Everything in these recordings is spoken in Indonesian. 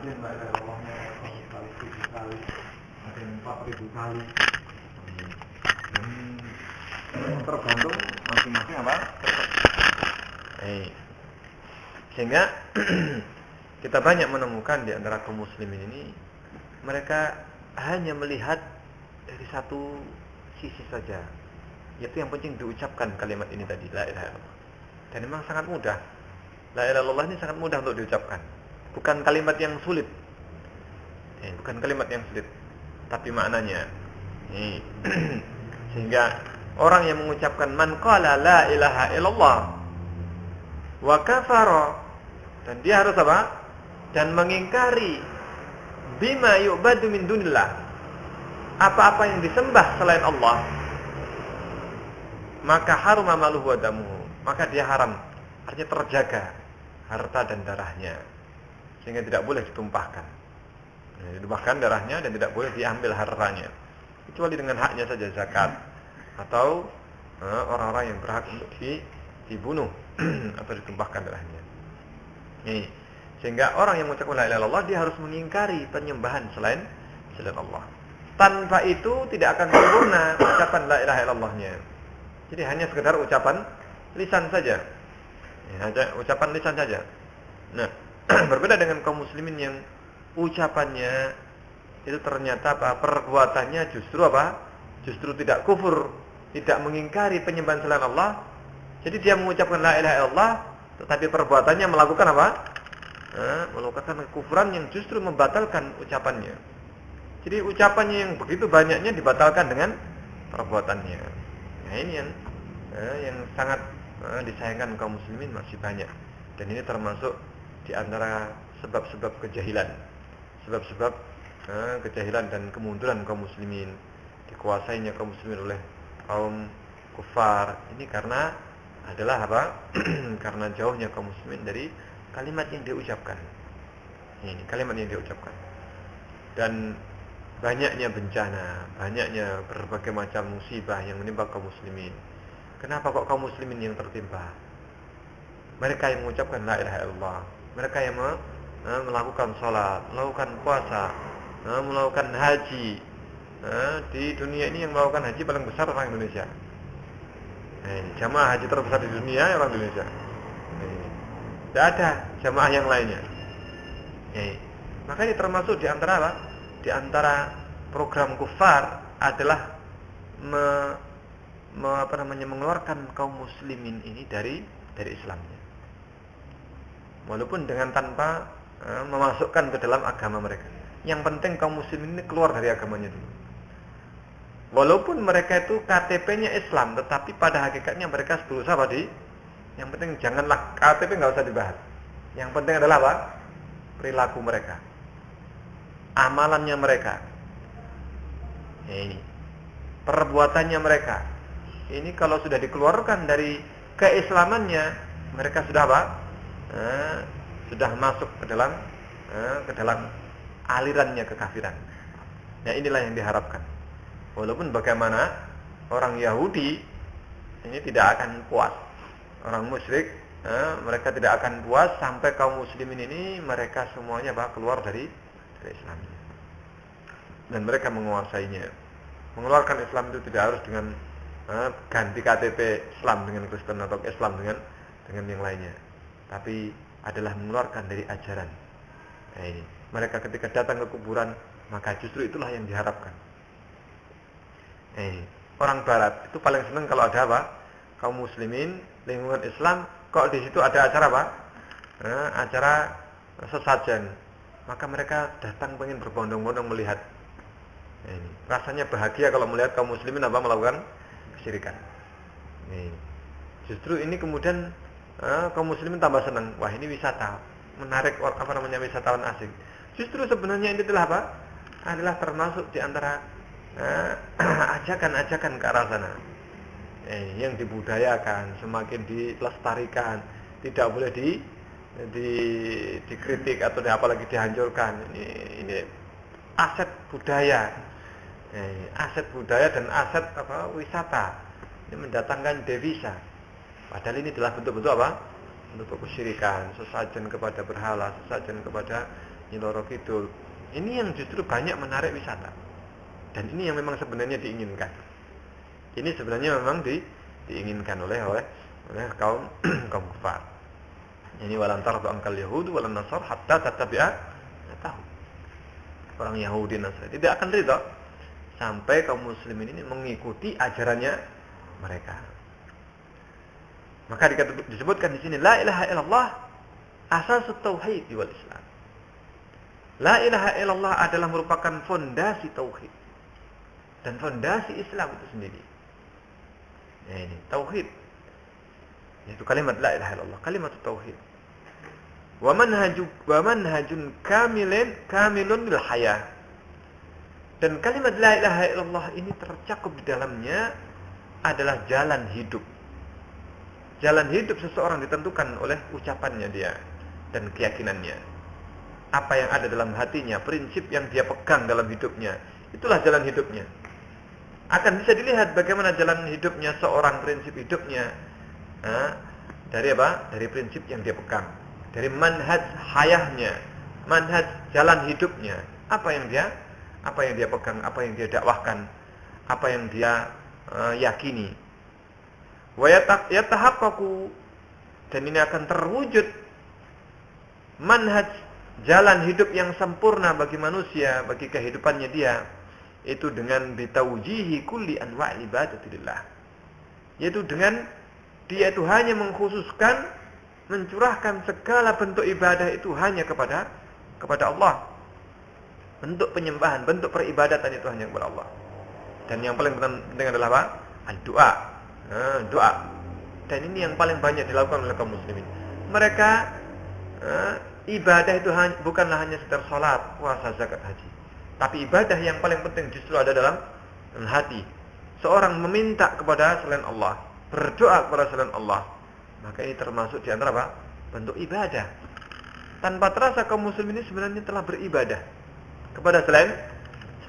yang la ilaha illallahnya 100 kali, 1000 kali, ada yang 4000 kali. Tergantung masing-masing apa? Sehingga kita banyak menemukan di antara kaum muslimin ini mereka hanya melihat dari satu sisi saja, yaitu yang penting diucapkan kalimat ini tadi, la ilaha illallah. Dan memang sangat mudah. La ilaha illallah ini sangat mudah untuk diucapkan. Bukan kalimat yang sulit. Bukan kalimat yang sulit, tapi maknanya. Sehingga orang yang mengucapkan man qala la ilaha illallah wa kafara, dan dia harus apa? Dan mengingkari bima yu'badu min dunillah, apa-apa yang disembah selain Allah, maka haruma maluhu wa damuhu, maka dia haram, artinya terjaga harta dan darahnya, sehingga tidak boleh ditumpahkan. Ditumpahkan darahnya dan tidak boleh diambil hartanya, kecuali dengan haknya saja, zakat atau orang-orang yang berhak untuk dibunuh atau ditumpahkan darahnya. Sehingga orang yang mengucapkan la ilaha illallah dia harus mengingkari penyembahan selain Allah. Tanpa itu tidak akan sempurna ucapan la ilaha illallahnya. Jadi hanya sekedar ucapan lisan saja. Ucapan lisan saja. Nah, berbeda dengan kaum muslimin yang ucapannya itu ternyata perbuatannya justru justru tidak kufur, tidak mengingkari penyembahan selain Allah. Jadi dia mengucapkan la ilaha illallah, tetapi perbuatannya melakukan apa? Melakukan kekufuran yang justru membatalkan ucapannya. Jadi ucapannya yang begitu banyaknya dibatalkan dengan perbuatannya. Nah, ini yang sangat disayangkan kaum muslimin masih banyak. Dan ini termasuk di antara sebab-sebab kejahilan. Sebab-sebab kejahilan dan kemunduran kaum muslimin, dikuasainya kaum muslimin oleh kaum kufar. Ini karena adalah apa? Karena jauhnya kaum muslimin dari kalimat yang diucapkan. Ini kalimat yang diucapkan. Dan banyaknya bencana, banyaknya berbagai macam musibah yang menimpa kaum muslimin. Kenapa kok kaum muslimin yang tertimpa? Mereka yang mengucapkan la ilaha illallah, mereka yang melakukan salat, melakukan puasa, melakukan haji. Di dunia ini yang melakukan haji paling besar orang Indonesia. Jamaah haji terbesar di dunia orang Indonesia. Tidak ada jamaah yang lainnya. Maka ini termasuk di antara apa? Di antara program kufar adalah mengeluarkan kaum muslimin ini dari Islamnya. Walaupun dengan tanpa memasukkan ke dalam agama mereka. Yang penting kaum muslimin ini keluar dari agamanya dulu. Walaupun mereka itu KTP-nya Islam, tetapi pada hakikatnya mereka berusaha yang penting janganlah KTP, nggak usah dibahas. Yang penting adalah apa? Perilaku mereka, amalannya mereka, ini perbuatannya mereka. Ini kalau sudah dikeluarkan dari keislamannya, mereka sudah apa? Sudah masuk ke dalam alirannya kekafiran. Nah, inilah yang diharapkan. Walaupun bagaimana orang Yahudi ini tidak akan puas, orang musyrik mereka tidak akan puas sampai kaum muslimin ini mereka semuanya keluar dari Islam. Dan mereka menguasainya. Mengeluarkan Islam itu tidak harus dengan ganti KTP Islam dengan Kristen atau Islam dengan yang lainnya, tapi adalah mengeluarkan dari ajaran. Nah, ini mereka ketika datang ke kuburan, maka justru itulah yang diharapkan. Orang Barat itu paling senang kalau ada apa? Kaum muslimin, lingkungan Islam, kok di situ ada acara apa? Acara sesajen. Maka mereka datang pengen berbondong-bondong melihat. Rasanya bahagia kalau melihat kaum muslimin melakukan kesyirikan. Justru ini kemudian kaum muslimin tambah senang. Wah, ini wisata, menarik wisatawan asing. Justru sebenarnya ini adalah adalah termasuk di antara ajakan-ajakan ke arah sana. Yang dibudayakan, semakin dilestarikan, tidak boleh dikritik atau apalagi dihancurkan. Ini aset budaya. Aset budaya dan aset wisata. Ini mendatangkan devisa. Padahal ini adalah bentuk-bentuk bentuk kesyirikan, sesajen kepada berhala, sesajen kepada Nyiloro Kidul. Ini yang justru banyak menarik wisata. Dan ini yang memang sebenarnya diinginkan. Ini sebenarnya memang diinginkan oleh kaum kaum kafir. Ini walan tardu ankal yahud walan nasar hatta tattabi'a tahu. Orang Yahudi Nasrani tidak akan ridha sampai kaum muslimin ini mengikuti ajarannya mereka. Maka disebutkan di sini la ilaha illallah asasut tauhid wal Islam. La ilaha illallah adalah merupakan fondasi tauhid dan fondasi Islam itu sendiri. Nah, ini tauhid. Itu kalimat la ilaha illallah, kalimat tauhid. Wa manhajun kamilun lil hayah. Dan kalimat la ilaha illallah ini tercakup di dalamnya adalah jalan hidup. Jalan hidup seseorang ditentukan oleh ucapannya dia dan keyakinannya. Apa yang ada dalam hatinya, prinsip yang dia pegang dalam hidupnya, itulah jalan hidupnya. Akan bisa dilihat bagaimana jalan hidupnya seorang, prinsip hidupnya dari apa? Dari prinsip yang dia pegang, dari manhaj hayahnya, manhaj jalan hidupnya. Apa yang dia pegang, apa yang dia dakwahkan, apa yang dia yakini. Wa yatahaqqaqu, dan ini akan terwujud manhaj jalan hidup yang sempurna bagi manusia, bagi kehidupannya dia, itu dengan bitaujihi kulli anwa'il ibadatillah, yaitu dengan dia itu hanya mengkhususkan, mencurahkan segala bentuk ibadah itu hanya kepada Allah. Bentuk penyembahan, bentuk peribadatan itu hanya kepada Allah. Dan yang paling penting adalah apa? Doa. Doa. Dan ini yang paling banyak dilakukan oleh kaum muslimin. Mereka ibadah itu bukanlah hanya sekedar salat, puasa, zakat, haji. Tapi ibadah yang paling penting justru ada dalam hati. Seorang meminta kepada selain Allah, berdoa kepada selain Allah, maka ini termasuk di antara apa? Bentuk ibadah. Tanpa terasa kaum muslimin ini sebenarnya telah beribadah kepada selain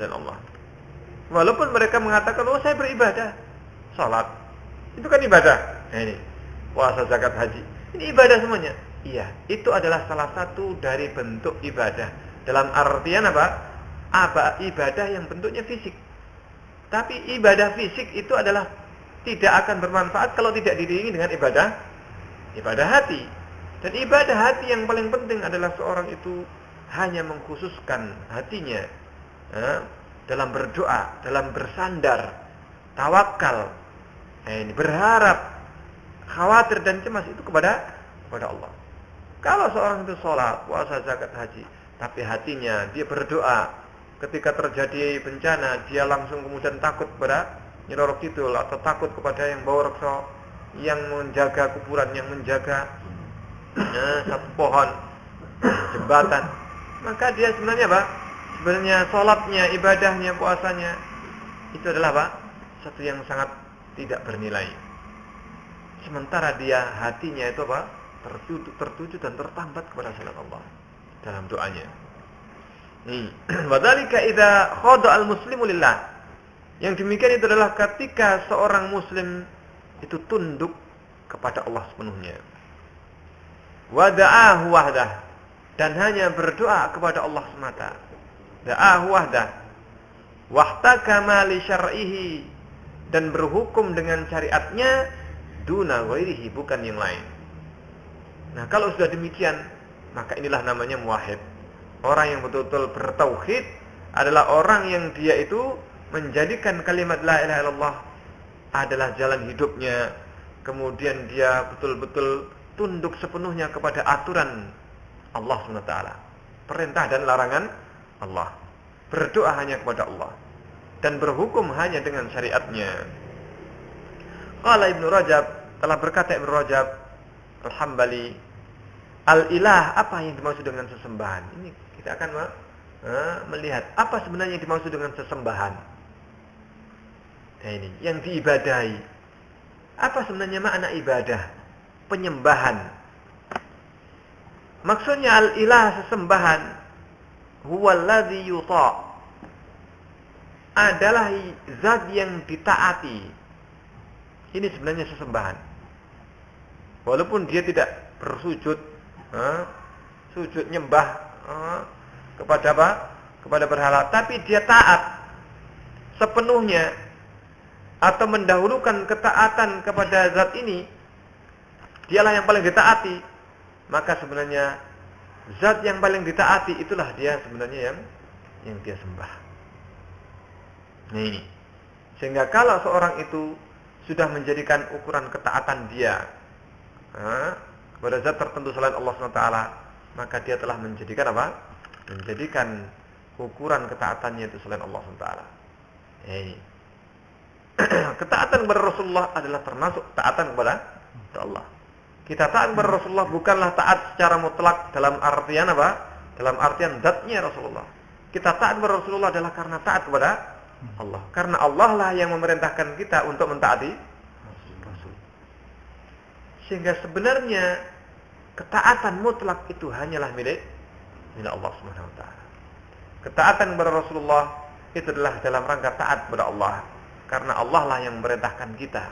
Allah. Walaupun mereka mengatakan, oh saya beribadah, salat, itu kan ibadah. Nah ini, puasa, zakat, haji, ini ibadah semuanya. Iya, itu adalah salah satu dari bentuk ibadah. Dalam artian apa? Ibadah yang bentuknya fisik. Tapi ibadah fisik itu adalah tidak akan bermanfaat kalau tidak diiringi dengan ibadah hati. Dan ibadah hati yang paling penting adalah seorang itu hanya mengkhususkan hatinya dalam berdoa, dalam bersandar, tawakal, ini berharap, khawatir dan cemas itu kepada Allah. Kalau seorang itu sholat, puasa, zakat, haji, tapi hatinya dia berdoa, ketika terjadi bencana dia langsung kemudian takut kepada Nyi Roro Kidul atau takut kepada yang bawa reksa, yang menjaga kuburan, yang menjaga satu pohon, jembatan, maka dia sebenarnya apa? Sebenarnya sholatnya, ibadahnya, puasanya itu adalah apa? Satu yang sangat tidak bernilai. Sementara dia hatinya itu apa? Tertuju dan tertambat kepada selain Allah dalam doanya. Wadzalika idza khada al-muslimu lillah. Yang demikian itu adalah ketika seorang muslim itu tunduk kepada Allah sepenuhnya. Wa da'ahu wahdah, dan hanya berdoa kepada Allah semata. Da'ahu wahdah wahtakama li syar'ihi, dan berhukum dengan syariatnya duna ghairihi, bukan yang lain. Nah, kalau sudah demikian, maka inilah namanya muwahhid. Orang yang betul-betul bertauhid adalah orang yang dia itu menjadikan kalimat la ilaha illallah adalah jalan hidupnya. Kemudian dia betul-betul tunduk sepenuhnya kepada aturan Allah SWT, perintah dan larangan Allah. Berdoa hanya kepada Allah dan berhukum hanya dengan syariatnya. Qala Ibnu Rajab, telah berkata Ibnu Rajab Al-Hambali, al-ilah, apa yang dimaksud dengan sesembahan? Ini kita akan melihat apa sebenarnya yang dimaksud dengan sesembahan. Nah ini, yang diibadahi. Apa sebenarnya makna ibadah? Penyembahan. Maksudnya al-ilah, sesembahan, huwallazi yuta', adalah zat yang ditaati. Ini sebenarnya sesembahan. Walaupun dia tidak bersujud, sujud nyembah, kepada apa? Kepada berhala, tapi dia taat sepenuhnya atau mendahulukan ketaatan kepada zat ini, dialah yang paling ditaati, maka sebenarnya zat yang paling ditaati itulah dia sebenarnya yang dia sembah. Nah ini. Sehingga kalau seorang itu sudah menjadikan ukuran ketaatan dia kepada zat tertentu selain Allah SWT, maka dia telah menjadikan apa? Menjadikan ukuran ketaatannya itu selain Allah SWT. Ini. Ketaatan kepada Rasulullah adalah termasuk taatan kepada Allah. Kita taat kepada Rasulullah bukanlah taat secara mutlak dalam artian apa? Dalam artian zatnya Rasulullah. Kita taat kepada Rasulullah adalah karena taat kepada Allah. Karena Allah lah yang memerintahkan kita untuk mentaati Rasul. Sehingga sebenarnya ketaatan mutlak itu hanyalah milik Allah Subhanahu wa taala. Ketaatan kepada Rasulullah itu adalah dalam rangka taat kepada Allah. Karena Allah lah yang memerintahkan kita.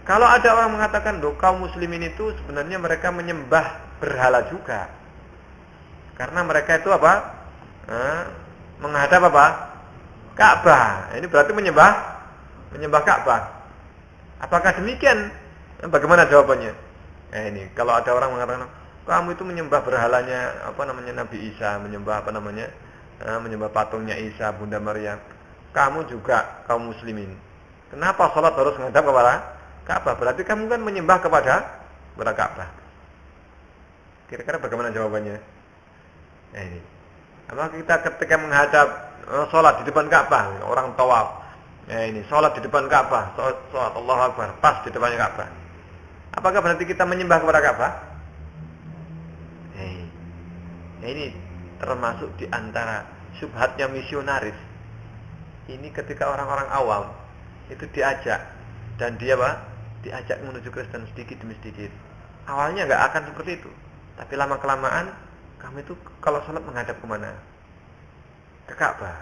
Kalau ada orang mengatakan, kaum muslimin itu sebenarnya mereka menyembah berhala juga. Karena mereka itu apa? Menghadap apa? Ka'bah. Ini berarti menyembah Ka'bah. Apakah demikian? Bagaimana jawabannya? Ini kalau ada orang mengatakan, kamu itu menyembah berhalanya Nabi Isa, menyembah menyembah patungnya Isa, Bunda Maryam. Kamu juga kaum muslimin. Kenapa salat harus menghadap kepada Ka'bah? Berarti kamu kan menyembah kepada Ka'bah. Kira-kira bagaimana jawabannya? Ini. Apakah kita ketika menghadap salat di depan Ka'bah, orang tawaf, ini salat di depan Ka'bah, salat Allahu Akbar, pas di depannya Ka'bah. Apakah berarti kita menyembah kepada Ka'bah? Ini termasuk di antara syubhatnya misionaris. Ini ketika orang-orang awam itu diajak dan dia diajak menuju Kristen sedikit demi sedikit. Awalnya nggak akan seperti itu, tapi lama kelamaan kamu itu kalau salat menghadap kemana? Ke Ka'bah.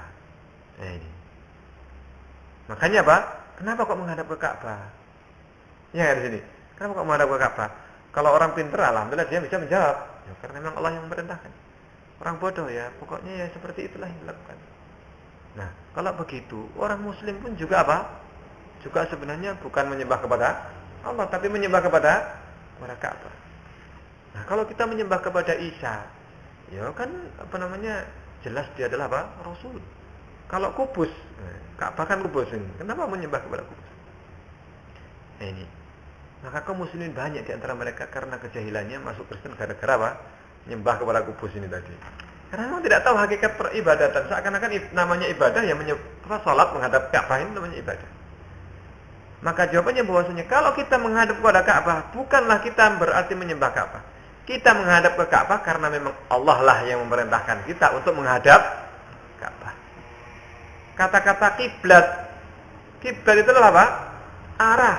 Ini. Makanya apa? Kenapa kok menghadap ke Ka'bah? Ya di sini. Kenapa kok menghadap ke Ka'bah? Kalau orang pintar, alhamdulillah dia bisa menjawab. Ya, karena memang Allah yang memerintahkan. Orang bodoh ya, pokoknya ya seperti itulah yang dilakukan. Nah, kalau begitu, orang muslim pun juga apa? Juga sebenarnya bukan menyembah kepada Allah, tapi menyembah kepada Ka'bah. Nah, kalau kita menyembah kepada Isa, ya kan jelas dia adalah apa? Rasul. Kalau kubus, Ka'bah kan kubus ini. Kenapa menyembah kepada kubus? Nah, ini. Maka kaum muslimin banyak di antara mereka karena kejahilannya masuk Kristen gara-gara apa? Menyembah kepada kubus ini tadi. Karena memang tidak tahu hakikat peribadatan. Seakan-akan namanya ibadah yang salat menghadap Ka'bah ini namanya ibadah. Maka jawabannya bahwasanya kalau kita menghadap kepada Ka'bah, bukanlah kita berarti menyembah Ka'bah. Kita menghadap ke Ka'bah karena memang Allah lah yang memerintahkan kita untuk menghadap Ka'bah. Kata-kata kiblat. Kiblat itu adalah apa? Arah.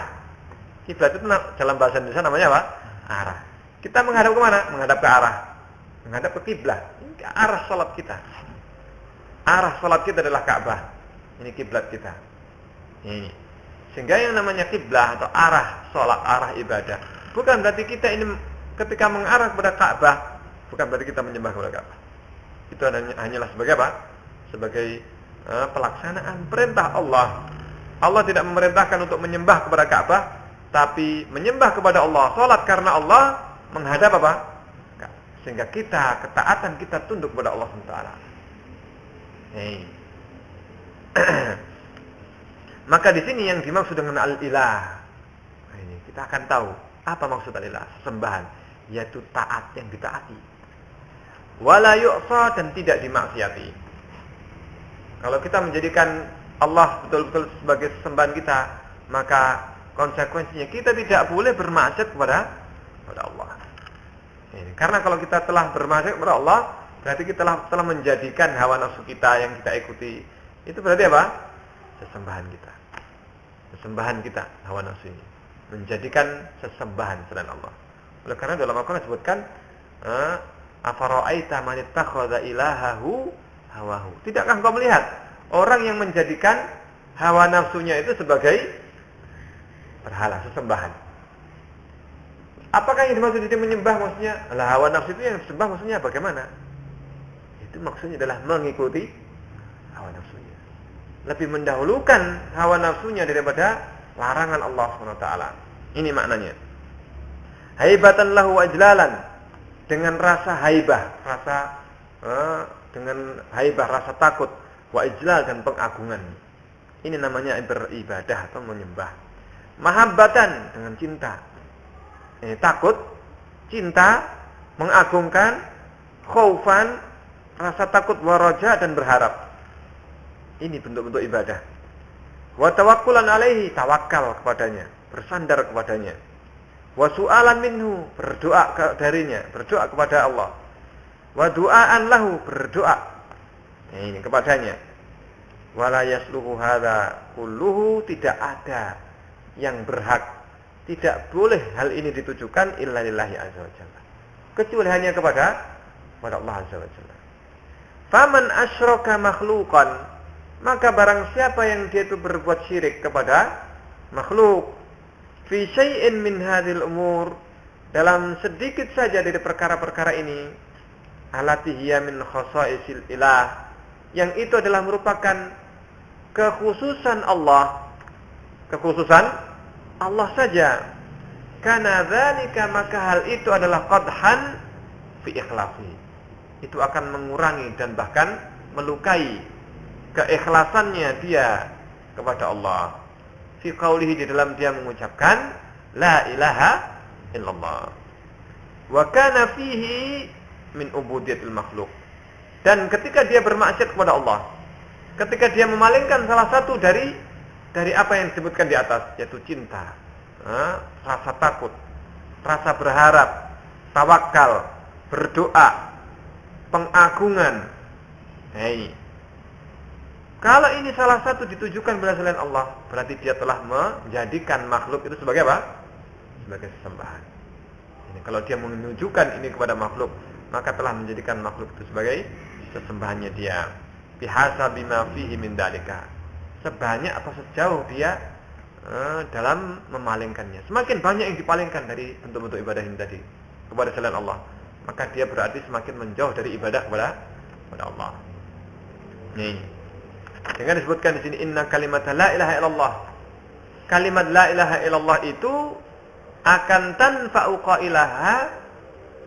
Kiblat itu dalam bahasa Indonesia namanya apa? Arah. Kita menghadap ke mana? Menghadap ke arah. Menghadap ke kiblat. Ini arah salat kita. Arah salat kita adalah Ka'bah. Ini kiblat kita. Ini. Sehingga yang namanya kiblah atau arah salat, arah ibadah, bukan berarti kita ini ketika mengarah kepada Ka'bah, bukan berarti kita menyembah kepada Ka'bah. Itu hanyalah sebagai apa? Sebagai pelaksanaan perintah Allah. Allah tidak memerintahkan untuk menyembah kepada Ka'bah, tapi menyembah kepada Allah, salat karena Allah, menghadap apa? Sehingga ketaatan kita tunduk kepada Allah SWT. Maka di sini yang dimaksud dengan al-ilah. Ini kita akan tahu apa maksud al-ilah, sesembahan, yaitu taat yang ditaati. Wala yu'sa, dan tidak dimaksiati. Kalau kita menjadikan Allah betul-betul sebagai sesembahan kita, maka konsekuensinya kita tidak boleh bermaksiat kepada Allah. Ini. Karena kalau kita telah bermaksiat kepada Allah, berarti kita telah menjadikan hawa nafsu kita yang kita ikuti. Itu berarti apa? Sesembahan kita. Sesembahan kita, hawa nafsu ini. Menjadikan sesembahan selain Allah. Oleh karena dalam Al-Quran disebutkan, afara'aita man ittakhadha ilahahu hawahu. Tidakkah engkau melihat orang yang menjadikan hawa nafsunya itu sebagai berhala, sesembahan? Apakah yang dimaksud dia menyembah maksudnya? Lah hawa nafsu itu yang disembah maksudnya bagaimana? Itu maksudnya adalah mengikuti hawa nafsunya. Lebih mendahulukan hawa nafsunya daripada larangan Allah SWT. Ini maknanya. Haibatan lahu ajlalan, dengan rasa haibah, dengan haibah, rasa takut, wa ijlal, dan pengagungan. Ini namanya beribadah atau menyembah. Mahabbatan, dengan cinta. Takut, cinta, mengagungkan, khaufan, rasa takut, waraja, dan berharap. Ini bentuk-bentuk ibadah. Wa tawakkulan alaihi, tawakal kepadanya, bersandar kepadanya. Wa su'alan minhu, berdoa darinya, berdoa kepada Allah. Wa du'aan lahu, berdoa ini kepadanya. Wala yasluhu hadza kulluhu, tidak ada yang berhak, tidak boleh hal ini ditujukan illa lillahi azza wajalla, kecuali hanya kepada Allah azza wajalla. Faman asyraka makhluqan, maka barang siapa yang dia itu berbuat syirik kepada makhluk, fi syai'in min hadhil umur, dalam sedikit saja dari perkara-perkara ini, allati hiya min khasaisil ilah, yang itu adalah merupakan kekhususan Allah, kekhususan Allah saja. Karena dzalika, maka hal itu adalah qadhan fi ikhlasi, itu akan mengurangi dan bahkan melukai keikhlasannya dia kepada Allah. Fi qaulihi, di dalam dia mengucapkan la ilaha illallah. Wa kana fihi min ubudiyatil makhluk, dan ketika dia bermaksiat kepada Allah, ketika dia memalingkan salah satu dari apa yang disebutkan di atas, yaitu cinta, rasa takut, rasa berharap, tawakal, berdoa, pengagungan. Kalau ini salah satu ditujukan kepada selain Allah, berarti dia telah menjadikan makhluk itu sebagai apa? Sebagai sesembahan. Ini kalau dia menunjukkan ini kepada makhluk, maka telah menjadikan makhluk itu sebagai sesembahannya dia. Bihasabi ma fihi min dalika, sebanyak atau sejauh dia dalam memalingkannya. Semakin banyak yang dipalingkan dari bentuk-bentuk ibadah ini tadi kepada selain Allah, maka dia berarti semakin menjauh dari ibadah kepada Allah. Nih, dengan disebutkan di sini inna kalimat la ilaha illallah. Kalimat la ilaha illallah itu akan tanfa'u qailaha,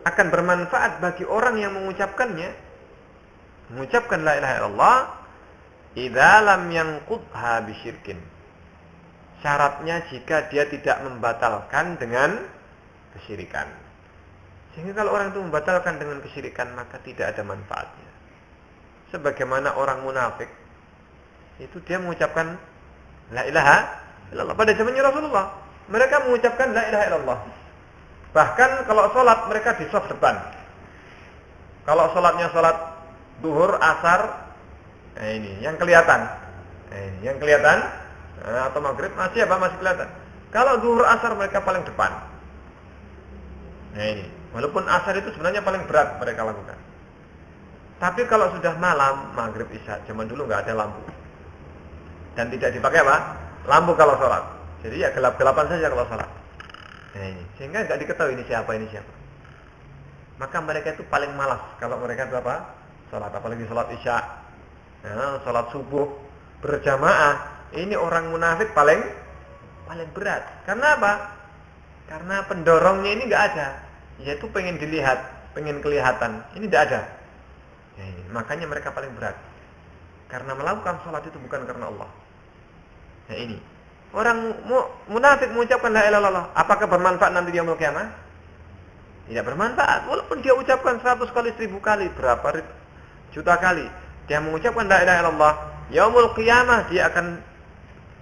akan bermanfaat bagi orang yang mengucapkannya. Mengucapkan la ilaha illallah idza lam yanqudha bisyirkin. Syaratnya jika dia tidak membatalkan dengan kesyirikan. Sehingga kalau orang itu membatalkan dengan kesyirikan, maka tidak ada manfaatnya. Sebagaimana orang munafik, itu dia mengucapkan la ilaha illallah pada zamannya Rasulullah. Mereka mengucapkan la ilaha illallah. Bahkan kalau sholat mereka di shaf depan. Kalau sholatnya sholat duhur, asar, ini yang kelihatan. Yang kelihatan, atau maghrib masih kelihatan. Kalau duhur, asar mereka paling depan. Ini, walaupun asar itu sebenarnya paling berat mereka lakukan. Tapi kalau sudah malam, maghrib, isya, zaman dulu nggak ada lampu. Dan tidak dipakai apa? Lampu kalau sholat. Jadi ya gelap-gelapan saja kalau sholat. Ini, sehingga nggak diketahui ini siapa. Maka mereka itu paling malas kalau mereka itu apa? Sholat, apalagi sholat isya, sholat subuh berjamaah. Ini orang munafik paling berat. Karena apa? Karena pendorongnya ini nggak ada, yaitu pengen dilihat, pengen kelihatan. Ini tidak ada. Makanya mereka paling berat. Karena melakukan sholat itu bukan karena Allah. Ini orang munafik mengucapkan la ilaha illallah, apakah bermanfaat nanti dia yaumul qiyamah? Tidak bermanfaat. Walaupun dia ucapkan 100 kali, 1000 kali, berapa juta kali dia mengucapkan la ilaha illallah, yaumul qiyamah dia akan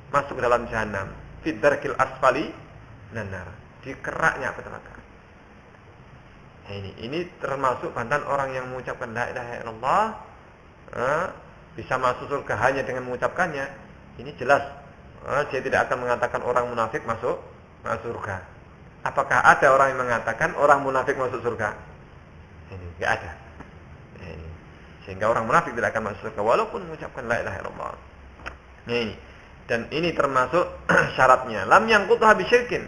masuk dalam jahanam, fid darkil asfali nanar, di keraknya api neraka. Ini termasuk bantahan orang yang mengucapkan la ilaha illallah bisa masuk surga hanya dengan mengucapkannya. Ini jelas dia tidak akan mengatakan orang munafik masuk surga. Apakah ada orang yang mengatakan orang munafik masuk surga? Ini enggak ada. Sehingga orang munafik tidak akan masuk surga walaupun mengucapkan la ilaha illallah. Dan ini termasuk syaratnya lam yanqudha bisyirkin.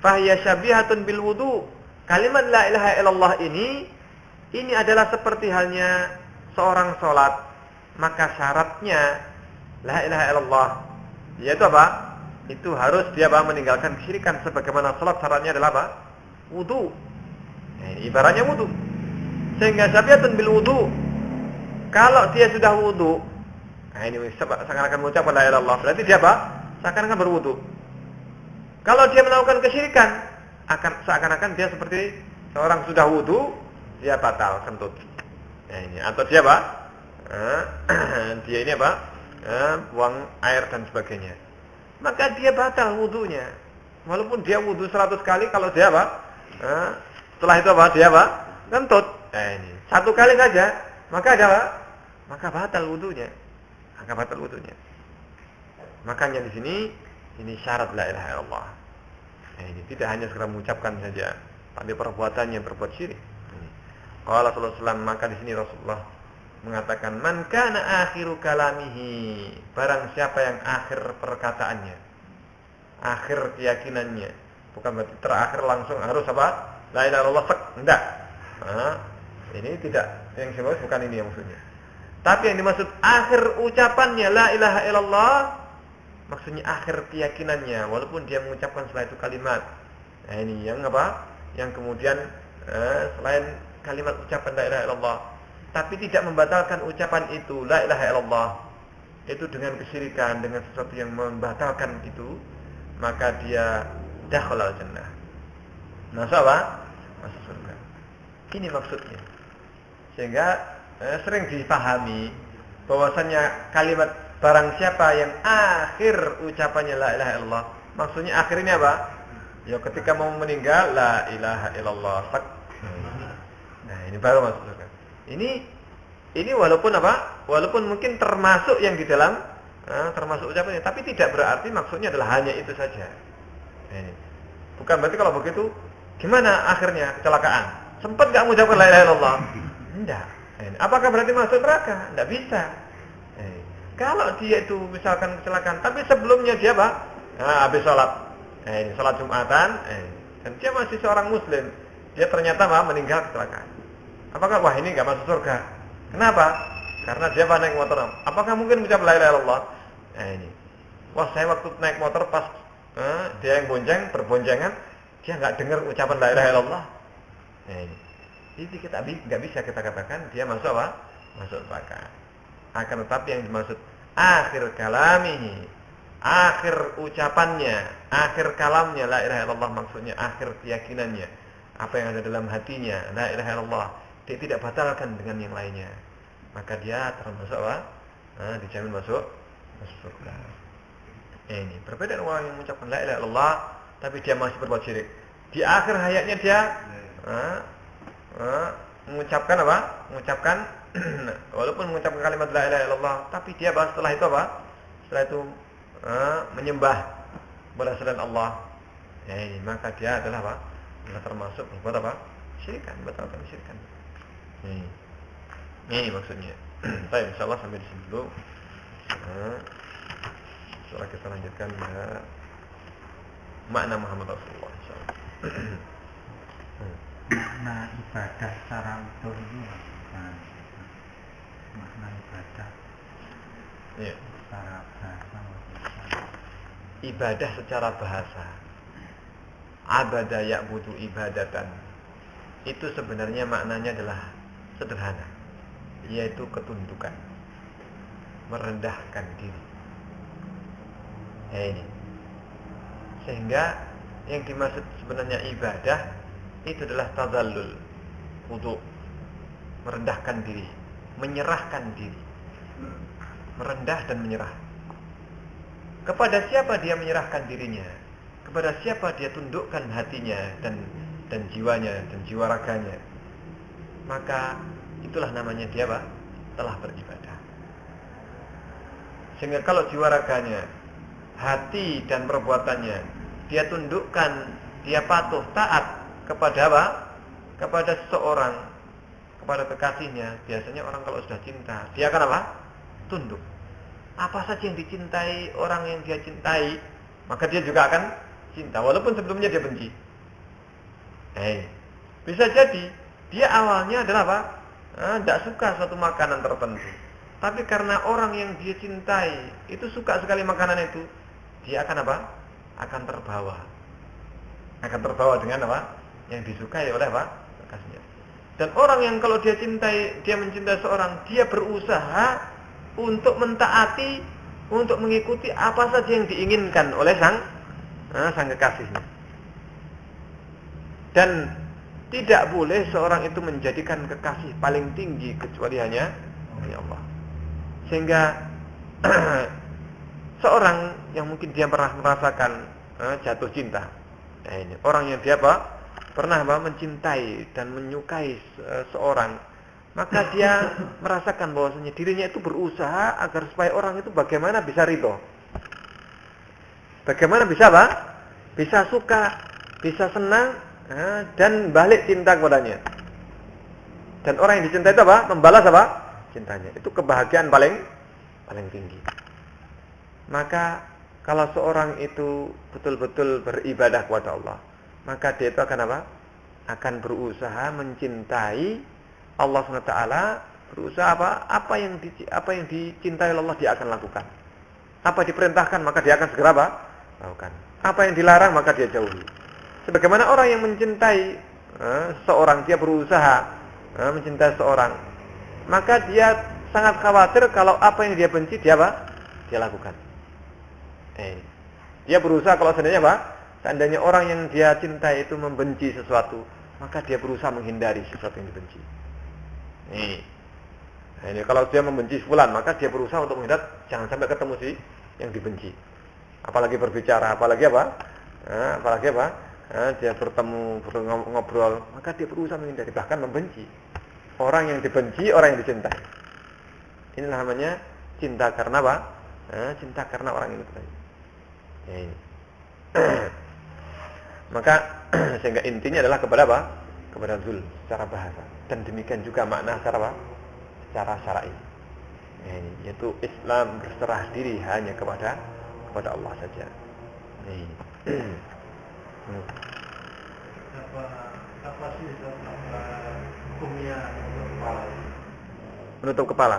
Fahiya syabihatun bil wudu. Kalimat la ilaha illallah ini adalah seperti halnya seorang sholat. Maka syaratnya la ilaha illallah yaitu apa? Itu harus dia meninggalkan kesyirikan, sebagaimana sholat syaratnya adalah apa? Wudu. Nah, ini ibaratnya wudu. Sehingga syabihatun bil wudu. Kalau dia sudah wudu, nah ini seakan-akan mengucapkan la ilaha illallah, berarti dia apa? Seakan-akan berwudu. Kalau dia melakukan kesyirikan, seakan-akan dia seperti seorang sudah wudu, dia batal, kentut. Nah ini, atau dia apa? Dia ini apa? Buang air dan sebagainya. Maka dia batal wudunya. Walaupun dia wudu 100 kali, kalau dia apa? Setelah itu apa? Dia apa? Kentut. Nah ini, 1 kali saja, maka ada apa? Maka batal wudunya. Makanya di sini ini syarat la ilaha illallah. Nah, ini tidak hanya sekedar mengucapkan saja, tapi perbuatannya berbuat syirik. Qala sallallahu alaihi wasallam, maka di sini Rasulullah mengatakan man kana akhiru kalamihi, barang siapa yang akhir perkataannya, akhir keyakinannya, bukan berarti terakhir langsung harus apa? La ilaha illallah, enggak. Ini tidak, yang saya bukan ini yang maksudnya. Tapi yang dimaksud akhir ucapannya la ilaha illallah, maksudnya akhir keyakinannya, walaupun dia mengucapkan setelah itu kalimat. Nah ini yang apa? Yang kemudian selain kalimat ucapan la ilaha illallah, tapi tidak membatalkan ucapan itu la ilaha illallah, itu dengan kesyirikan, dengan sesuatu yang membatalkan itu, maka dia dakhalal jannah. Masuk apa? Masuk surga. Ini maksudnya. Sehingga sering dipahami bahwasannya kalimat barang siapa yang akhir ucapannya la ilaha illallah, maksudnya akhirnya apa? Ya ketika mau meninggal la ilaha illallah. Nah, ini baru masuk surga. Ini walaupun apa? Walaupun mungkin termasuk yang di dalam termasuk ucapannya, tapi tidak berarti maksudnya adalah hanya itu saja. Nah, ini. Bukan berarti kalau begitu gimana akhirnya kecelakaan? Sempat enggak mengucapkan la ilaha illallah? Enggak. Apakah berarti masuk neraka? Tidak bisa. Kalau dia itu misalkan kecelakaan, tapi sebelumnya dia apa? Habis sholat. Ini sholat Jumatan. Dan dia masih seorang Muslim. Dia ternyata meninggal kecelakaan. Apakah wah ini nggak masuk surga? Kenapa? Karena dia naik motor. Apakah mungkin mengucap la ilaha illallah? Ini. Wah saya waktu naik motor pas dia yang berboncengan, dia nggak dengar ucapan la ilaha illallah. Ini kita nggak bisa kita katakan dia masuk apa? Masuk neraka. Akan tetapi yang dimaksud akhir kalamihi, akhir ucapannya, akhir kalamnya la ilaha illallah, maksudnya akhir keyakinannya, apa yang ada dalam hatinya la ilaha illallah, dia tidak batalkan dengan yang lainnya, maka dia termasuk apa? Dijamin masuk surga. Ini berbeda dengan orang yang mengucapkan la ilaha illallah tapi dia masih berbuat syirik. Di akhir hayatnya dia mengucapkan apa? Mengucapkan walaupun mengucapkan kalimat la ilaha illallah, tapi dia setelah itu apa? Setelah itu menyembah kepada selain Allah. Ini maka dia adalah apa? Adalah termasuk berbuat apa? Syirikan, batalkan syirikan. Ini maksudnya. Baik, insyaallah sampai di sini dulu. Setelah kita lanjutkan makna Muhammad Rasulullah insyaallah. Makna ibadah secara utuh ini makna ibadah secara bahasa. Ibadah secara bahasa, abada ya'budu ibadatan, itu sebenarnya maknanya adalah sederhana, yaitu ketundukan, merendahkan diri. Ini sehingga yang dimaksud sebenarnya ibadah itu adalah tazallul, khudu', merendahkan diri, menyerahkan diri, merendah dan menyerah. Kepada siapa dia menyerahkan dirinya? Kepada siapa dia tundukkan hatinya dan jiwanya dan jiwa raganya? Maka itulah namanya dia apa? Telah beribadah. Sehingga kalau jiwa raganya, hati dan perbuatannya dia tundukkan, dia patuh taat kepada apa? Kepada seseorang, kepada kekasihnya. Biasanya orang kalau sudah cinta, dia akan apa? Tunduk. Apa saja yang dicintai orang yang dia cintai, maka dia juga akan cinta walaupun sebelumnya dia benci. Bisa jadi dia awalnya adalah apa? Tidak suka suatu makanan tertentu. Tapi karena orang yang dia cintai itu suka sekali makanan itu, dia akan apa? Akan terbawa. Akan terbawa dengan apa? Yang disukai oleh apa? Kekasihnya. Dan orang yang kalau dia mencintai seorang, dia berusaha untuk mentaati, untuk mengikuti apa saja yang diinginkan oleh sang kekasihnya. Dan tidak boleh seorang itu menjadikan kekasih paling tinggi kecuali hanya Allah. Sehingga seorang yang mungkin dia pernah merasakan jatuh cinta, ini orang yang dia pernah mencintai dan menyukai seorang, maka dia merasakan bahwasanya dirinya itu berusaha agar supaya orang itu bagaimana bisa ridho, bagaimana bisa bisa suka, bisa senang, dan balik cinta kepadanya. Dan orang yang dicintai itu membalas cintanya. Itu kebahagiaan paling tinggi. Maka kalau seorang itu betul-betul beribadah kepada Allah, maka dia itu akan akan berusaha mencintai Allah SWT, berusaha apa yang dicintai Allah dia akan lakukan. Apa diperintahkan maka dia akan segera lakukan. Apa yang dilarang maka dia jauhi. Sebagaimana orang yang mencintai seorang, dia berusaha mencintai seorang, maka dia sangat khawatir kalau apa yang dia benci dia lakukan. Dia berusaha kalau seandainya orang yang dia cintai itu membenci sesuatu, maka dia berusaha menghindari sesuatu yang dibenci. Ini kalau dia membenci fulan, maka dia berusaha untuk menghindar jangan sampai ketemu si yang dibenci. Apalagi berbicara, apalagi dia bertemu, ngobrol, maka dia berusaha menghindari, bahkan membenci orang yang dibenci, orang yang dicintai. Inilah namanya cinta karena cinta karena orang ini tadi. Maka sehingga intinya adalah kepada kepada zul secara bahasa, dan demikian juga makna secara syar'i. Yaitu Islam berserah diri hanya kepada Allah saja. Apa sih hukumnya menutup kepala?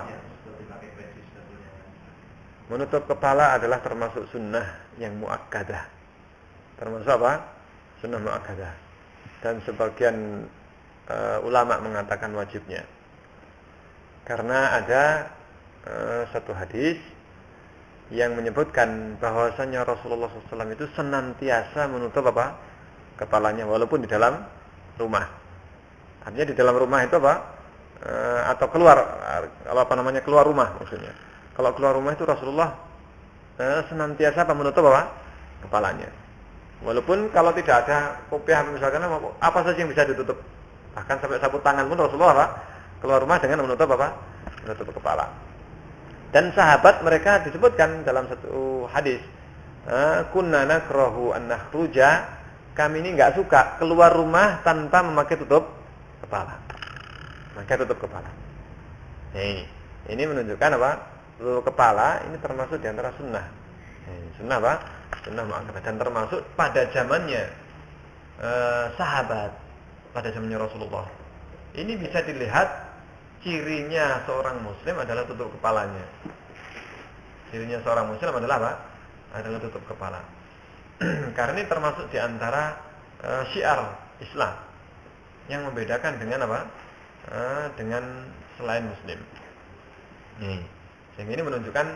Menutup kepala adalah termasuk sunnah yang muakkadah. Termasuk sunnah muakkadah. Dan sebagian ulama mengatakan wajibnya. Karena ada satu hadis yang menyebutkan bahwasanya Rasulullah SAW itu senantiasa menutup kepalanya walaupun di dalam rumah. Artinya di dalam rumah itu atau keluar, keluar rumah maksudnya. Kalau keluar rumah itu Rasulullah senantiasa menutup kepalanya. Walaupun kalau tidak ada kopiah misalkan apa saja yang bisa ditutup. Bahkan sampai sapu tangan pun Rasulullah keluar rumah dengan menutup menutup kepala. Dan sahabat mereka disebutkan dalam satu hadis, kunna nakrahu an nakhruja, kami ini enggak suka keluar rumah tanpa memakai tutup kepala. Maka tutup kepala. Ini menunjukkan tutup kepala ini termasuk di antara sunnah. Sunnah sunnah muakkadah, dan termasuk pada zamannya sahabat, pada zamannya Rasulullah. Ini bisa dilihat cirinya seorang muslim adalah tutup kepalanya. Cirinya seorang muslim adalah adalah tutup kepala. Karena ini termasuk di antara syiar Islam yang membedakan dengan dengan selain muslim. Sehingga ini menunjukkan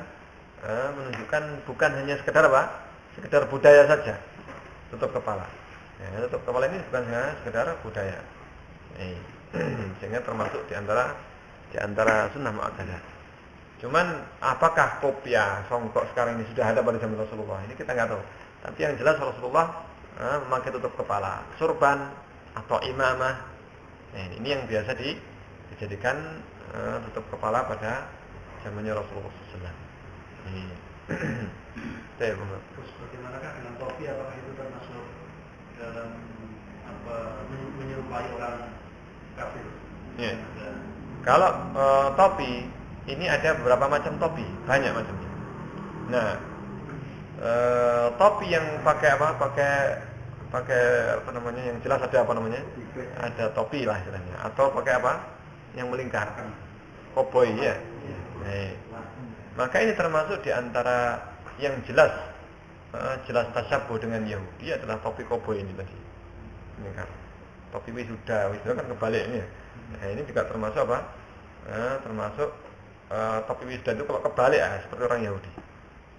bukan hanya sekedar sekedar budaya saja tutup kepala. Tutup kepala ini bukan hanya sekedar budaya. Sehingga termasuk di antara sunnah muakkadah. Cuman apakah kopiah songkok sekarang ini sudah ada pada zaman Rasulullah? Ini kita nggak tahu. Tapi yang jelas Rasulullah memakai tutup kepala, surban atau imamah. Ini yang biasa dijadikan tutup kepala pada zamannya Rasulullah SAW. Terus bagaimanakah dengan topi? Apakah itu termasuk dalam menyerupai orang kafir? Kalau topi ini ada beberapa macam topi, banyak macamnya. Nah, topi yang pakai apa namanya, yang jelas ada apa namanya, ada topi lah istilahnya, atau pakai apa yang melingkar, koboi ya. Maka ini termasuk di antara yang jelas tasyabuh dengan Yahudi adalah topi koboi ini tadi. Ini kan topi wisuda kan kebalik ini ya. Nah, ini juga termasuk apa? Termasuk topi wisuda itu kalau kebalik seperti orang Yahudi.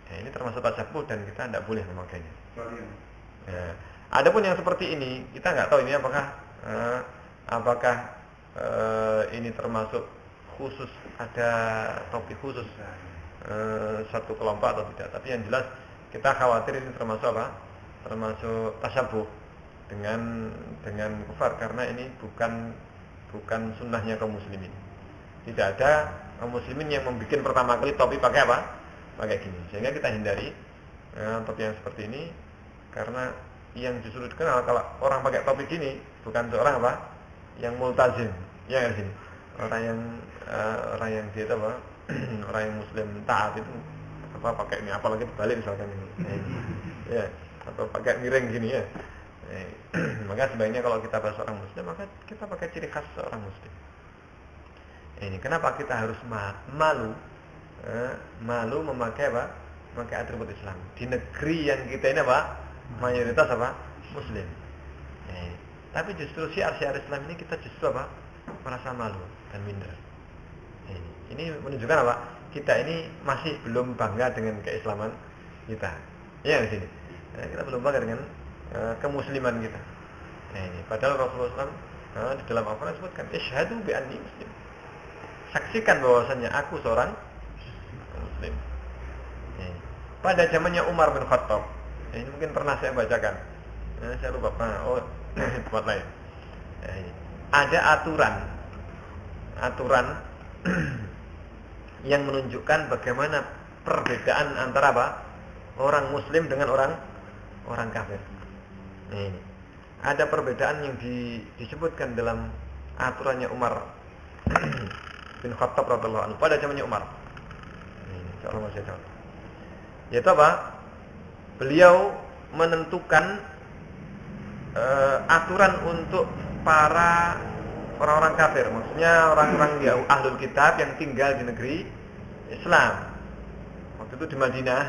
Nah, ini termasuk tasyabuh dan kita tidak boleh memakainya. Nah, adapun yang seperti ini kita nggak tahu ini apakah ini termasuk khusus, ada topi khusus satu kelompok atau tidak. Tapi yang jelas kita khawatir ini termasuk apa? Termasuk tasyabuh dengan kufar, karena ini bukan sunnahnya kaum muslimin. Tidak ada kaum muslimin yang membuat pertama kali topi pakai apa? Pakai gini. Sehingga kita hindari topi yang seperti ini, karena yang justru dikenal kalau orang pakai topi gini bukan seorang apa? Yang multazim. Ya kan sini. Orang yang dia itu apa? Orang yang muslim taat itu apa pakai ini, apalagi balik misalkan ini. Ya, atau pakai miring gini ya. Maka sebaiknya kalau kita bahas orang muslim, maka kita pakai ciri khas seorang muslim. Ini kenapa kita harus malu memakai apa? Memakai atribut Islam di negeri yang kita ini apa? Mayoritas apa? Muslim. Tapi justru syiar-syiar Islam ini kita justru apa? Merasa malu dan minder. Ini menunjukkan apa? Kita ini masih belum bangga dengan keislaman kita. Ya di sini. Kita belum bangga dengan kemusliman kita. Ini padahal Rasulullah SAW di dalam Al-Quran disebutkan isyhadu bi anni muslim. Saksikan bahwasanya aku seorang muslim. Pada zamannya Umar bin Khattab, ini mungkin pernah saya bacakan. Saya lupa tempat lain. Ada aturan yang menunjukkan bagaimana perbedaan antara apa? Orang muslim dengan orang kafir. Ini ada perbedaan yang disebutkan dalam aturannya Umar bin Khattab radhiyallahu anhu pada zamannya Umar. Ini insyaallah masih tahu. Yaitu apa? Beliau menentukan aturan untuk para orang-orang kafir, maksudnya orang-orang ahlul kitab yang tinggal di negeri Islam. Waktu itu di Madinah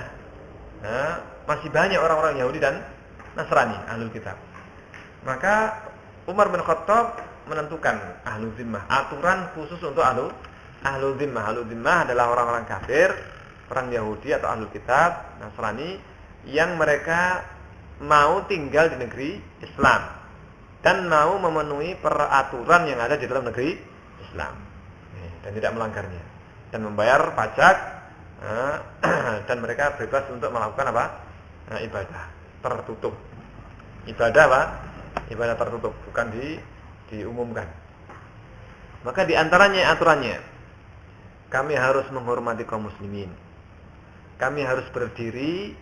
masih banyak orang-orang Yahudi dan Nasrani, ahlul kitab. Maka Umar bin Khattab menentukan ahlul zimmah, aturan khusus untuk ahlul zimmah. Ahlul zimmah adalah orang-orang kafir, orang Yahudi atau ahlul kitab, Nasrani yang mereka mau tinggal di negeri Islam dan mau memenuhi peraturan yang ada di dalam negeri Islam dan tidak melanggarnya dan membayar pajak dan mereka bebas untuk melakukan apa? Ibadah tertutup. Ibadah apa? Ibadah tertutup, bukan diumumkan. Maka di antaranya aturannya, kami harus menghormati kaum muslimin. Kami harus berdiri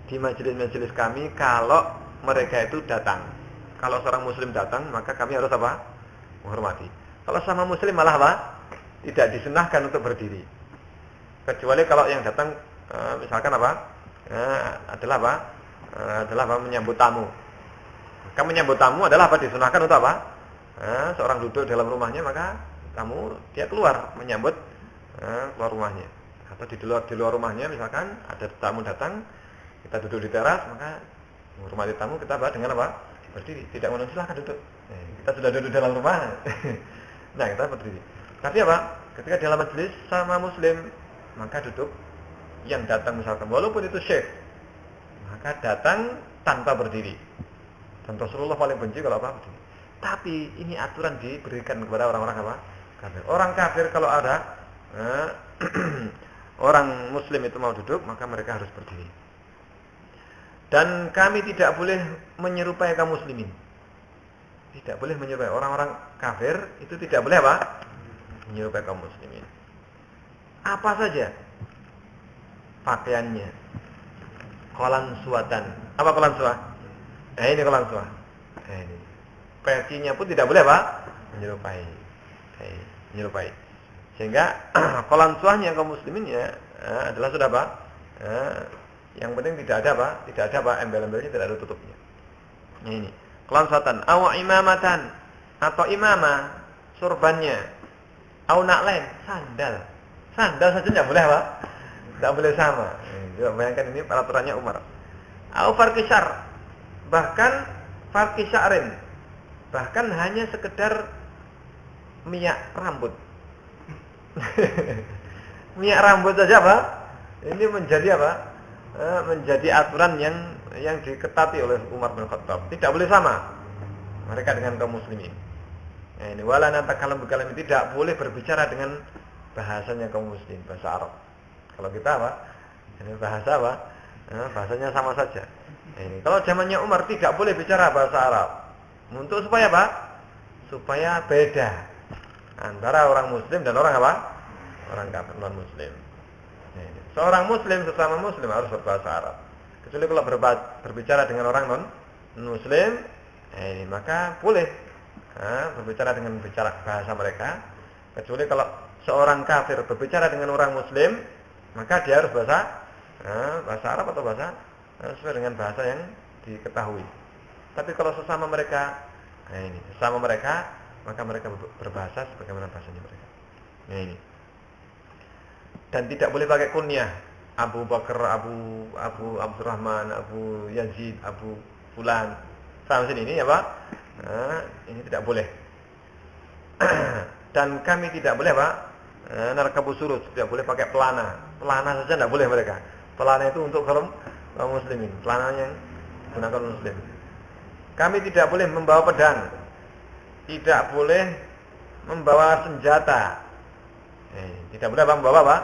di majelis-majelis kami kalau mereka itu datang. Kalau seorang muslim datang, maka kami harus apa? Menghormati. Kalau sama muslim malah apa? Tidak disunahkan untuk berdiri. Kecuali kalau yang datang misalkan apa? Adalah apa? Adalah apa? Menyambut tamu. Maka menyambut tamu adalah apa? Disunahkan untuk apa? Seorang duduk dalam rumahnya, maka tamu dia keluar menyambut keluar rumahnya. Atau di luar rumahnya misalkan ada tamu datang, kita duduk di teras, maka menghormati tamu kita apa? Dengan apa? Berdiri. Tidak mau silahkan duduk. Kita sudah duduk dalam rumah. Nah, kita berdiri. Tapi apa? Ketika dalam majelis sama muslim, maka duduk. Yang datang misalkan walaupun itu syekh, maka datang tanpa berdiri. Dan Rasulullah paling benci kalau apa? Berdiri. Tapi ini aturan diberikan kepada orang-orang apa? Kafir. Orang kafir kalau ada orang muslim itu mau duduk, maka mereka harus berdiri. Dan kami tidak boleh menyerupai kaum muslimin. Tidak boleh menyerupai orang-orang kafir, itu tidak boleh apa? Menyerupai kaum muslimin. Apa saja pakaiannya. Kolan suatan. Apa kolan suah? Ini kolan suah. Ini. Pecinya pun tidak boleh apa? Menyerupai. Sehingga kolan suahnya kaum muslimin ya adalah sudah apa? Yang penting tidak ada apa? Tidak ada apa? Embel-embelnya tidak ada tutupnya. Nah, ini. Kelansatan, aw imamatan atau imamah, surbannya. Aw na'lain, sandal. Sandal saja enggak boleh apa? Enggak boleh sama. Coba bayangkan ini peraturannya Umar. Aw farqisar. Bahkan farqisarin. Bahkan hanya sekedar minyak rambut. Minyak rambut saja apa? Ini menjadi apa? Menjadi aturan yang diketati oleh Umar bin Khattab. Tidak boleh sama mereka dengan kaum muslimin. Nah, ini wala natakalam bikalam, tidak boleh berbicara dengan bahasanya kaum muslim, bahasa Arab. Kalau kita apa? Ini bahasa apa? Bahasanya sama saja. Nah, ini kalau zamannya Umar tidak boleh bicara bahasa Arab. Untuk supaya apa? Supaya beda antara orang muslim dan orang apa? Orang kafir non muslim. Seorang muslim sesama muslim harus berbahasa Arab. Kecuali kalau berbicara dengan orang non muslim, maka boleh berbicara dengan bahasa mereka. Kecuali kalau seorang kafir berbicara dengan orang muslim, maka dia harus bahasa Arab atau bahasa sesuai dengan bahasa yang diketahui. Tapi kalau sesama mereka, maka mereka berbahasa sebagaimana bahasanya mereka. Nah, ini. Dan tidak boleh pakai kunyah Abu Bakar, Abu Abdurrahman, Abu Yazid, Abu Fulan. Sampai sini ini ya Pak. Ini tidak boleh. Dan kami tidak boleh Pak. Narkabu surut, tidak boleh pakai pelana. Pelana saja tidak boleh mereka. Pelana itu untuk kaum muslimin. Pelana yang digunakan muslim. Kami tidak boleh membawa pedang. Tidak boleh membawa senjata. Tidak boleh membawa apa?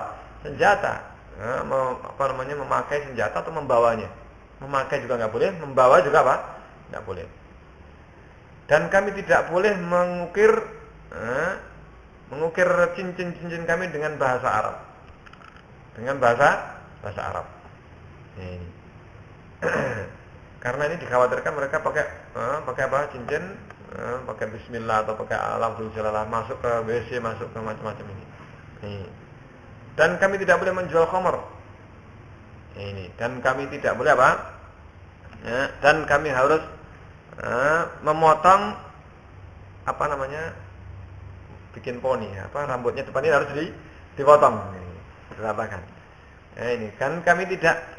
Senjata. Memakai senjata atau membawanya. Memakai juga nggak boleh, membawa juga apa? Nggak boleh. Dan kami tidak boleh mengukir cincin-cincin kami dengan bahasa Arab. Dengan bahasa Arab. Ini. Karena ini dikhawatirkan mereka pakai apa? Cincin, pakai bismillah atau pakai alhamdulillah masuk ke WC, masuk ke macam-macam ini. Dan kami tidak boleh menjual khamr. Ini. Dan kami tidak boleh apa? Dan kami harus memotong bikin poni, rambutnya depan ini harus dipotong. Dikatakan. Ini kan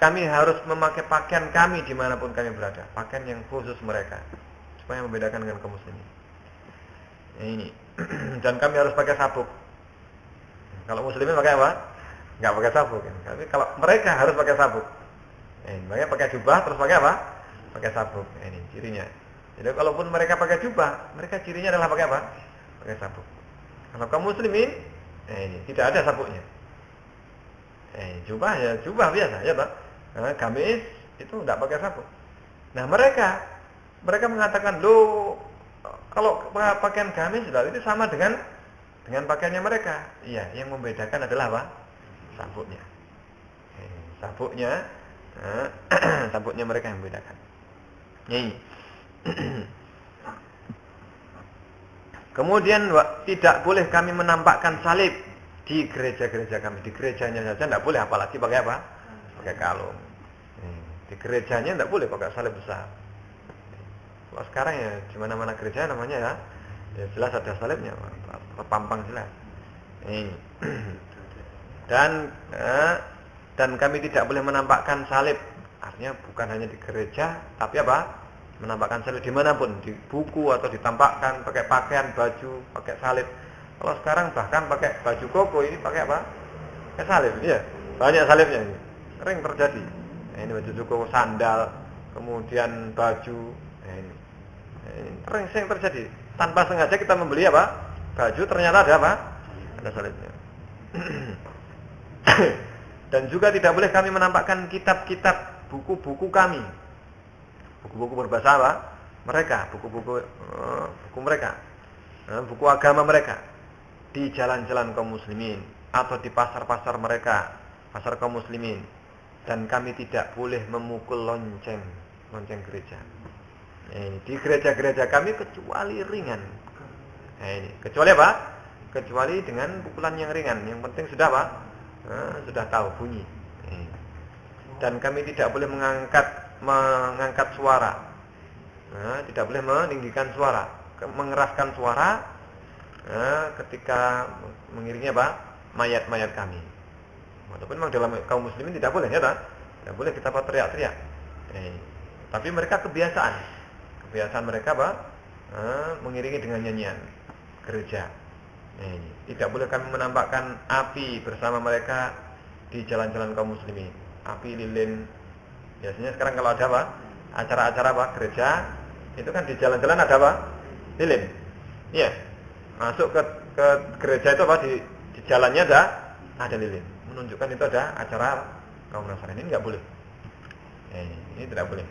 kami harus memakai pakaian kami dimanapun kami berada, pakaian yang khusus mereka, supaya membedakan dengan kaum muslimin. Ini. Dan kami harus pakai sabuk. Kalau muslimin pakai apa? Enggak pakai sabuk kan. Tapi kalau mereka harus pakai sabuk. Mereka pakai jubah terus pakai apa? Pakai sabuk. Ini cirinya. Jadi kalaupun mereka pakai jubah, mereka cirinya adalah pakai apa? Pakai sabuk. Kalau kaum muslimin, ini tidak ada sabuknya. Jubah ya jubah biasa, ya Pak. Gamis itu enggak pakai sabuk. Nah, mereka mengatakan, "Loh, kalau pakaian gamis itu sama dengan pakaiannya mereka." Iya, yang membedakan adalah apa? Sabuknya. Sabuknya mereka yang membedakan. Ini. Kemudian tidak boleh kami menampakkan salib di gereja-gereja kami. Di gerejanya saja tidak boleh, apalagi pakai apa? Pakai kalung. Di gerejanya tidak boleh pakai salib besar. Kalau sekarang ya di mana-mana gereja namanya ya jelas ada salibnya, terpampang jelas. Ini. Dan kami tidak boleh menampakkan salib. Artinya bukan hanya di gereja, tapi apa? Menampakkan salib dimanapun, di buku atau ditampakkan, pakai pakaian, baju, pakai salib. Kalau sekarang bahkan pakai baju koko ini pakai apa? Pakai salib, iya. Banyak salibnya ini. Sering terjadi. Nah, ini baju koko, sandal, kemudian baju. Nah, ini sering terjadi. Tanpa sengaja kita membeli apa? Baju ternyata ada apa? Ada salibnya. Dan juga tidak boleh kami menampakkan kitab-kitab, buku-buku kami. Buku-buku berbahasa apa? Mereka, buku mereka. Buku agama mereka di jalan-jalan kaum muslimin atau di pasar-pasar mereka, pasar kaum muslimin. Dan kami tidak boleh memukul lonceng gereja. Di gereja-gereja kami kecuali ringan. Kecuali apa? Kecuali dengan pukulan yang ringan. Yang penting sudah apa? Sudah tahu bunyi. dan kami tidak boleh mengangkat suara. Tidak boleh meninggikan suara, mengeraskan suara ketika mengiringi mayat-mayat kami. Walaupun memang dalam kaum muslimin tidak boleh, ya tak? Tidak boleh kita teriak-teriak. Tapi mereka kebiasaan mereka mengiringi dengan nyanyian gereja. Tidak boleh kami menampakkan api bersama mereka di jalan-jalan kaum muslimin. Api lilin. Biasanya sekarang kalau ada acara-acara gereja, itu kan di jalan-jalan ada lilin. Iya. Masuk ke gereja itu di jalannya ada lilin. Menunjukkan itu ada acara kaum Nasrani. Ini enggak boleh. Ini tidak boleh.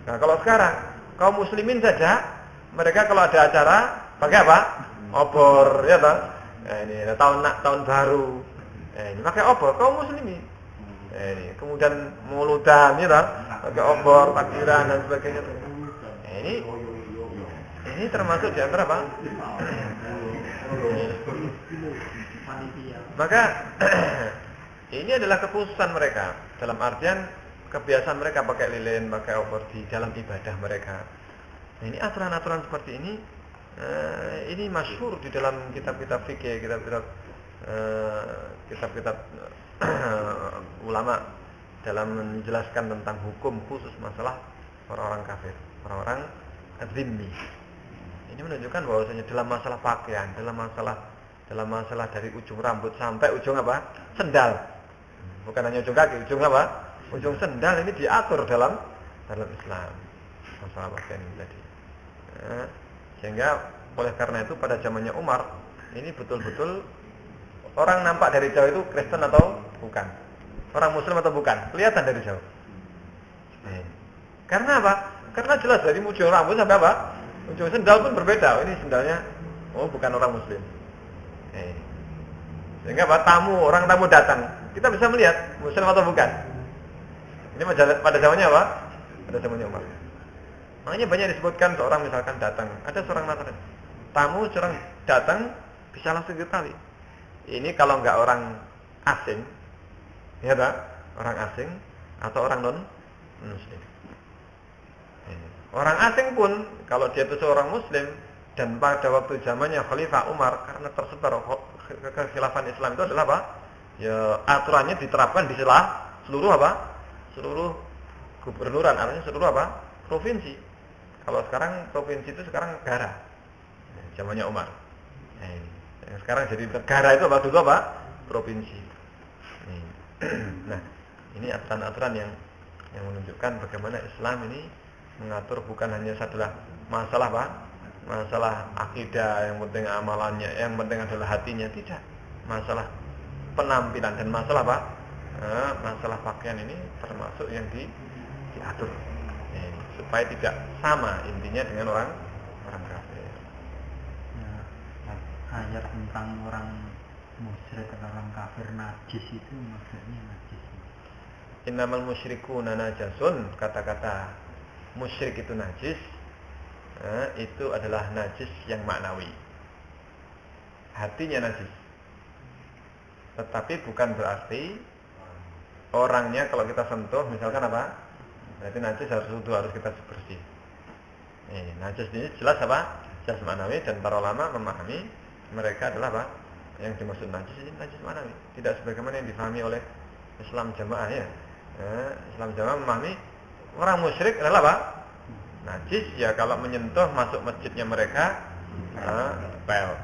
Nah, kalau sekarang kaum muslimin saja, mereka kalau ada acara pakai apa? Obor, ya toh. Ini tahun baru. Ini pakai obor kaum muslimin. Ini kemudian mauludan, ya toh, pakai obor, takbiran dan sebagainya. Ini termasuk di antara apa? Maka ini adalah kekhususan mereka, dalam artian kebiasaan mereka pakai lilin, pakai obor di dalam ibadah mereka. Nah, ini aturan-aturan seperti ini masyhur di dalam kitab-kitab fikih, kitab-kitab ulama dalam menjelaskan tentang hukum khusus masalah orang-orang kafir, orang-orang dzimmi. Ini menunjukkan bahwasanya dalam masalah pakaian, dalam masalah dari ujung rambut sampai ujung sendal. Bukan hanya ujung kaki, ujung ujung sendal ini diatur dalam Islam. Masalah pakaian ini tadi. Sehingga oleh karena itu pada zamannya Umar ini betul-betul orang nampak dari jauh itu Kristen atau bukan, orang Muslim atau bukan, kelihatan dari jauh. Karena apa? Karena jelas dari ujung rambut sampai ujung sendal pun berbeda. Ini sendalnya bukan orang Muslim. Sehingga orang tamu datang, kita bisa melihat Muslim atau bukan. Ini pada zamannya pada zamannya Umar. Makanya banyak disebutkan seorang misalkan datang, ada seorang Nasrani, tamu seorang datang bisa langsung diketahui. Ini kalau enggak orang asing, ya tak? Orang asing atau orang non Muslim. Orang asing pun kalau dia itu seorang Muslim dan pada waktu zamannya Khalifah Umar, karena tersebar kekhilafan Islam itu adalah ya aturannya diterapkan di seluruh gubernuran, artinya seluruh provinsi. Kalau sekarang provinsi itu sekarang negara. Zamannya Umar. Yang sekarang jadi negara itu dulu provinsi. Nah, ini aturan-aturan yang menunjukkan bagaimana Islam ini mengatur bukan hanya masalah akidah, yang penting amalannya, yang penting adalah hatinya, tidak. Masalah penampilan dan masalah masalah pakaian ini termasuk yang diatur. Supaya tidak sama intinya dengan orang kafir. Ya, ayat tentang orang musyrik atau orang kafir najis itu maksudnya najis. Innamal musyrikuna najasun, kata-kata musyrik itu najis, itu adalah najis yang maknawi. Hatinya najis. Tetapi bukan berarti orangnya kalau kita sentuh misalkan berarti najis harus kita bersih. Najis ini jelas jelas maknawi, dan para ulama memahami mereka adalah yang dimaksud najis ini najis maknawi, tidak sebagaimana yang difahami oleh Islam jamaah ya. Islam jamaah memahami orang musyrik adalah najis ya kalau menyentuh masuk masjidnya mereka pel.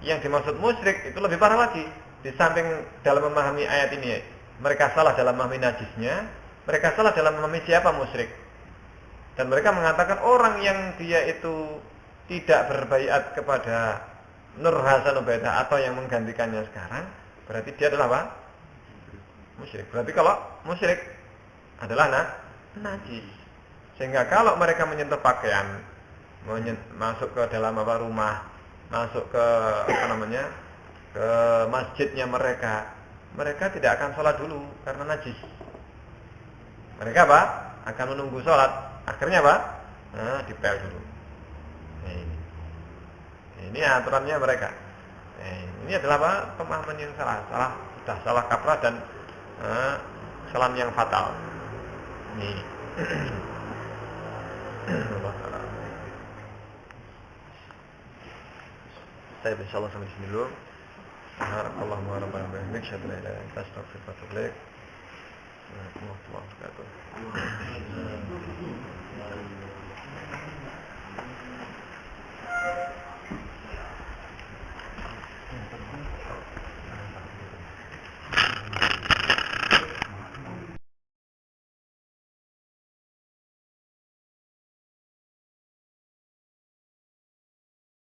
Yang dimaksud musyrik itu lebih parah lagi. Di samping dalam memahami ayat ini mereka salah dalam memahami najisnya, mereka salah dalam memahami siapa musyrik. Dan mereka mengatakan orang yang dia itu tidak berbaiat kepada Nur Hasan Ubaidah atau yang menggantikannya sekarang, berarti dia adalah musyrik. Berarti kalau musyrik adalah najis. Sehingga kalau mereka menyentuh pakaian, masuk ke dalam rumah, masuk ke ke masjidnya mereka tidak akan sholat dulu karena najis. Mereka akan menunggu sholat. Akhirnya dipel dulu. Ini aturannya mereka. Ini adalah pemahaman yang sudah salah kaprah dan kesalahan yang fatal. Ini. Allah Ta'ala. Saya insyaallah sampai sini dulu. Allahumma rabbana wa bihamdika asyhadu an la ilaha illa anta astaghfiruka wa atubu ilaik. Warahmatullahi wabarakatuh.